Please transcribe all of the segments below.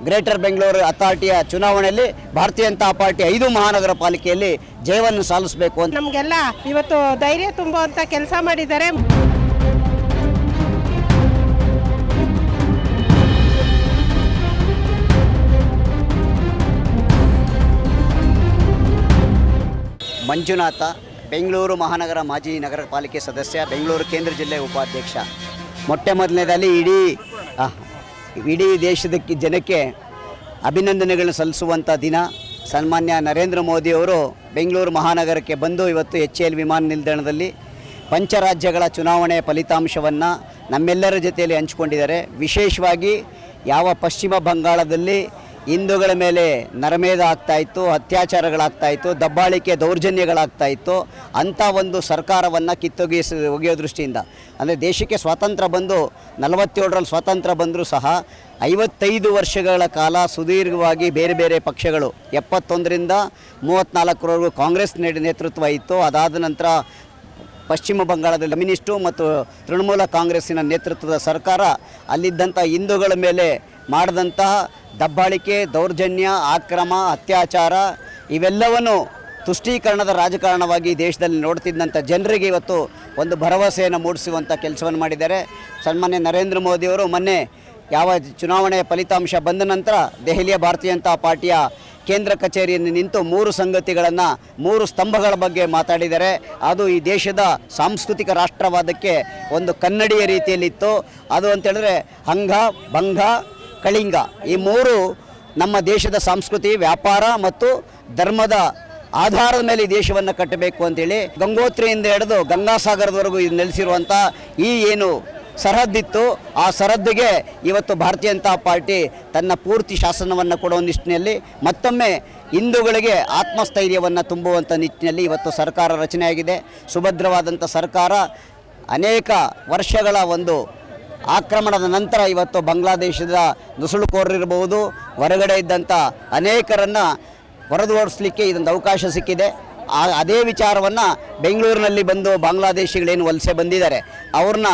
Greater Bengaluru ಅಥಾರಿಟಿಯ ಚುನಾವಣೆಯಲ್ಲಿ ಭಾರತೀಯ Janata party 5 ಮಹಾನಗರ ಪಾಲಿಕೆಯಲ್ಲಿ ಜಯವನ್ನು ಸಾಧಿಸಬೇಕು ಅಂತ ನಮಗೆಲ್ಲ ಇವತ್ತು ಧೈರ್ಯ ತುಂಬುವಂಥ ಕೆಲಸ ಮಾಡಿದ್ದಾರೆ. ಮಂಜುನಾಥ, ಬೆಂಗಳೂರು ಮಹಾನಗರ ಮಾಜಿ ನಗರ ಪಾಲಿಕೆ ಸದಸ್ಯ, ಬೆಂಗಳೂರು ಕೇಂದ್ರ ಜಿಲ್ಲೆ ಉಪಾಧ್ಯಕ್ಷ. ಮೊದಲನೇದಲ್ಲಿ ಇಡೀ ದೇಶದ ಜನಕ್ಕೆ ಅಭಿನಂದನೆಗಳನ್ನು ಸಲ್ಲಿಸುವಂಥ ದಿನ. ಸನ್ಮಾನ್ಯ ನರೇಂದ್ರ ಮೋದಿಯವರು ಬೆಂಗಳೂರು ಮಹಾನಗರಕ್ಕೆ ಬಂದು ಇವತ್ತು HAL ವಿಮಾನ ನಿಲ್ದಾಣದಲ್ಲಿ ಪಂಚರಾಜ್ಯಗಳ ಚುನಾವಣೆಯ ಫಲಿತಾಂಶವನ್ನು ನಮ್ಮೆಲ್ಲರ ಜೊತೆಯಲ್ಲಿ ಹಂಚಿಕೊಂಡಿದ್ದಾರೆ. ವಿಶೇಷವಾಗಿ ಯಾವ ಪಶ್ಚಿಮ ಬಂಗಾಳದಲ್ಲಿ ಹಿಂದೂಗಳ ಮೇಲೆ ನರಮೇಧ ಆಗ್ತಾಯಿತ್ತು, ಅತ್ಯಾಚಾರಗಳಾಗ್ತಾಯಿತ್ತು, ದಬ್ಬಾಳಿಕೆ ದೌರ್ಜನ್ಯಗಳಾಗ್ತಾಯಿತ್ತು, ಅಂಥ ಒಂದು ಸರ್ಕಾರವನ್ನು ಒಗೆಯೋ ದೃಷ್ಟಿಯಿಂದ ಅಂದರೆ ದೇಶಕ್ಕೆ ಸ್ವಾತಂತ್ರ್ಯ ಬಂದು 47ರಲ್ಲಿ ಸ್ವಾತಂತ್ರ್ಯ ಬಂದರೂ ಸಹ 55 ವರ್ಷಗಳ ಕಾಲ ಸುದೀರ್ಘವಾಗಿ ಬೇರೆ ಬೇರೆ ಪಕ್ಷಗಳು 71ರಿಂದ 34ರವರೆಗೂ ಕಾಂಗ್ರೆಸ್ ನೇತೃತ್ವ ಇತ್ತು. ಅದಾದ ನಂತರ ಪಶ್ಚಿಮ ಬಂಗಾಳದಲ್ಲಿ ಕಮ್ಯುನಿಸ್ಟು ಮತ್ತು ತೃಣಮೂಲ ಕಾಂಗ್ರೆಸ್ಸಿನ ನೇತೃತ್ವದ ಸರ್ಕಾರ ಅಲ್ಲಿದ್ದಂಥ ಹಿಂದೂಗಳ ಮೇಲೆ ಮಾಡಿದಂತಹ ದಬ್ಬಾಳಿಕೆ, ದೌರ್ಜನ್ಯ, ಆಕ್ರಮ, ಅತ್ಯಾಚಾರ ಇವೆಲ್ಲವನ್ನು ತುಷ್ಟೀಕರಣದ ರಾಜಕಾರಣವಾಗಿ ದೇಶದಲ್ಲಿ ನೋಡ್ತಿದ್ದಂಥ ಜನರಿಗೆ ಇವತ್ತು ಒಂದು ಭರವಸೆಯನ್ನು ಮೂಡಿಸುವಂಥ ಕೆಲಸವನ್ನು ಮಾಡಿದ್ದಾರೆ. ಸನ್ಮಾನ್ಯ ನರೇಂದ್ರ ಮೋದಿಯವರು ಮೊನ್ನೆ ಯಾವ ಚುನಾವಣೆಯ ಫಲಿತಾಂಶ ಬಂದ ನಂತರ ದೆಹಲಿಯ ಭಾರತೀಯ ಜನತಾ ಪಾರ್ಟಿಯ ಕೇಂದ್ರ ಕಚೇರಿಯಲ್ಲಿ ನಿಂತು 3 ಸಂಗತಿಗಳನ್ನು 3 ಸ್ತಂಭಗಳ ಬಗ್ಗೆ ಮಾತಾಡಿದ್ದಾರೆ. ಅದು ಈ ದೇಶದ ಸಾಂಸ್ಕೃತಿಕ ರಾಷ್ಟ್ರವಾದಕ್ಕೆ ಒಂದು ಕನ್ನಡಿಯ ರೀತಿಯಲ್ಲಿತ್ತು. ಅದು ಅಂತೇಳಿದ್ರೆ ಅಂಗ, ಭಂಗ, ಕಳಿಂಗ ಈ 3 ನಮ್ಮ ದೇಶದ ಸಂಸ್ಕೃತಿ, ವ್ಯಾಪಾರ ಮತ್ತು ಧರ್ಮದ ಆಧಾರದ ಮೇಲೆ ಈ ದೇಶವನ್ನು ಕಟ್ಟಬೇಕು ಅಂತೇಳಿ ಗಂಗೋತ್ರಿಯಿಂದ ಹಿಡಿದು ಗಂಗಾಸಾಗರದವರೆಗೂ ನೆಲೆಸಿರುವಂಥ ಈ ಏನು ಸರಹದ್ದಿತ್ತು, ಆ ಸರಹದ್ದಿಗೆ ಇವತ್ತು ಭಾರತೀಯ ಜನತಾ ಪಾರ್ಟಿ ತನ್ನ ಪೂರ್ತಿ ಶಾಸನವನ್ನು ಕೊಡುವ ನಿಟ್ಟಿನಲ್ಲಿ ಮತ್ತೊಮ್ಮೆ ಹಿಂದೂಗಳಿಗೆ ಆತ್ಮಸ್ಥೈರ್ಯವನ್ನು ತುಂಬುವಂಥ ನಿಟ್ಟಿನಲ್ಲಿ ಇವತ್ತು ಸರ್ಕಾರ ರಚನೆಯಾಗಿದೆ. ಸುಭದ್ರವಾದಂಥ ಸರ್ಕಾರ ಅನೇಕ ವರ್ಷಗಳ ಒಂದು ಆಕ್ರಮಣದ ನಂತರ ಇವತ್ತು ಬಾಂಗ್ಲಾದೇಶದ ನುಸುಳುಕೋರರಿರ್ಬೋದು, ಹೊರಗಡೆ ಇದ್ದಂಥ ಅನೇಕರನ್ನು ಹೊರದೋಡಿಸ್ಲಿಕ್ಕೆ ಇದೊಂದು ಅವಕಾಶ ಸಿಕ್ಕಿದೆ. ಅದೇ ವಿಚಾರವನ್ನು ಬೆಂಗಳೂರಿನಲ್ಲಿ ಬಂದು ಬಾಂಗ್ಲಾದೇಶಿಗಳೇನು ವಲಸೆ ಬಂದಿದ್ದಾರೆ ಅವ್ರನ್ನ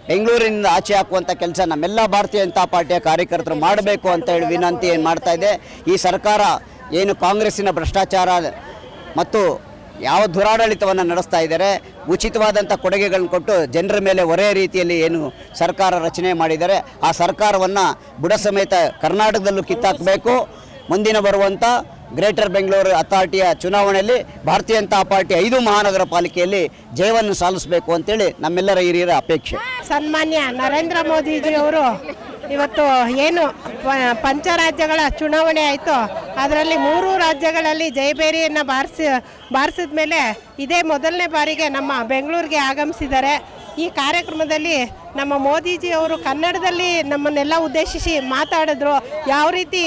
ಬೆಂಗಳೂರಿನಿಂದ ಆಚೆ ಹಾಕುವಂಥ ಕೆಲಸ ನಮ್ಮೆಲ್ಲ ಭಾರತೀಯ ಜನತಾ ಪಾರ್ಟಿಯ ಕಾರ್ಯಕರ್ತರು ಮಾಡಬೇಕು ಅಂತ ಹೇಳಿ ವಿನಂತಿ ಏನು ಮಾಡ್ತಾಯಿದೆ. ಈ ಸರ್ಕಾರ ಏನು ಕಾಂಗ್ರೆಸ್ಸಿನ ಭ್ರಷ್ಟಾಚಾರ ಮತ್ತು ಯಾವ ದುರಾಡಳಿತವನ್ನು ನಡೆಸ್ತಾ ಇದ್ದಾರೆ, ಉಚಿತವಾದಂಥ ಕೊಡುಗೆಗಳನ್ನು ಕೊಟ್ಟು ಜನರ ಮೇಲೆ ಹೊರೆ ರೀತಿಯಲ್ಲಿ ಏನು ಸರ್ಕಾರ ರಚನೆ ಮಾಡಿದ್ದಾರೆ, ಆ ಸರ್ಕಾರವನ್ನು ಬುಡ ಸಮೇತ ಕರ್ನಾಟಕದಲ್ಲೂ ಕಿತ್ತಾಕಬೇಕು. ಮುಂದಿನ ಬರುವಂಥ ಗ್ರೇಟರ್ ಬೆಂಗಳೂರು ಅಥಾರಿಟಿಯ ಚುನಾವಣೆಯಲ್ಲಿ ಭಾರತೀಯ ಜನತಾ ಪಾರ್ಟಿ 5 ಮಹಾನಗರ ಪಾಲಿಕೆಯಲ್ಲಿ ಜಯವನ್ನು ಸಾಧಿಸಬೇಕು ಅಂತೇಳಿ ನಮ್ಮೆಲ್ಲರ ಹಿರಿಯರ ಅಪೇಕ್ಷೆ. ಸನ್ಮಾನ್ಯ ನರೇಂದ್ರ ಮೋದಿಜಿಯವರು ಇವತ್ತು ಏನು ಪಂಚರಾಜ್ಯಗಳ ಚುನಾವಣೆ ಆಯಿತು, ಅದರಲ್ಲಿ 3 ರಾಜ್ಯಗಳಲ್ಲಿ ಜಯಬೇರಿಯನ್ನು ಬಾರಿಸಿದ ಮೇಲೆ ಇದೇ ಮೊದಲನೇ ಬಾರಿಗೆ ನಮ್ಮ ಬೆಂಗಳೂರಿಗೆ ಆಗಮಿಸಿದ್ದಾರೆ. ಈ ಕಾರ್ಯಕ್ರಮದಲ್ಲಿ ನಮ್ಮ ಮೋದಿಜಿಯವರು ಕನ್ನಡದಲ್ಲಿ ನಮ್ಮನ್ನೆಲ್ಲ ಉದ್ದೇಶಿಸಿ ಮಾತಾಡಿದ್ರು. ಯಾವ ರೀತಿ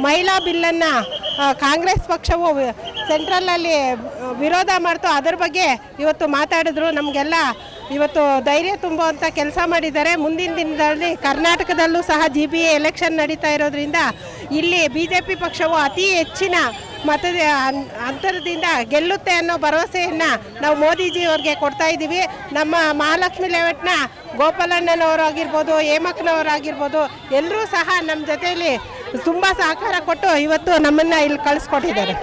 ಮಹಿಳಾ ಬಿಲ್ಲನ್ನು ಕಾಂಗ್ರೆಸ್ ಪಕ್ಷವು ಸೆಂಟ್ರಲಲ್ಲಿ ವಿರೋಧ ಮಾಡ್ತು ಅದರ ಬಗ್ಗೆ ಇವತ್ತು ಮಾತಾಡಿದ್ರು. ನಮಗೆಲ್ಲ ಇವತ್ತು ಧೈರ್ಯ ತುಂಬುವಂಥ ಕೆಲಸ ಮಾಡಿದ್ದಾರೆ. ಮುಂದಿನ ದಿನದಲ್ಲಿ ಕರ್ನಾಟಕದಲ್ಲೂ ಸಹ GBA ಎಲೆಕ್ಷನ್ ನಡೀತಾ ಇರೋದ್ರಿಂದ ಇಲ್ಲಿ BJP ಪಕ್ಷವು ಅತಿ ಹೆಚ್ಚಿನ ಅಂತರದಿಂದ ಗೆಲ್ಲುತ್ತೆ ಅನ್ನೋ ಭರವಸೆಯನ್ನು ನಾವು ಮೋದಿಜಿಯವ್ರಿಗೆ ಕೊಡ್ತಾ ಇದ್ದೀವಿ. ನಮ್ಮ ಮಹಾಲಕ್ಷ್ಮಿ ಲೇಔಟ್ನ ಗೋಪಾಲಣ್ಣನವರಾಗಿರ್ಬೋದು, ಹೇಮಕ್ಕನವರಾಗಿರ್ಬೋದು ಎಲ್ಲರೂ ಸಹ ನಮ್ಮ ಜೊತೆಯಲ್ಲಿ ತುಂಬ ಸಹಕಾರ ಕೊಟ್ಟು ಇವತ್ತು ನಮ್ಮನ್ನು ಇಲ್ಲಿ ಕಳಿಸ್ಕೊಟ್ಟಿದ್ದಾರೆ.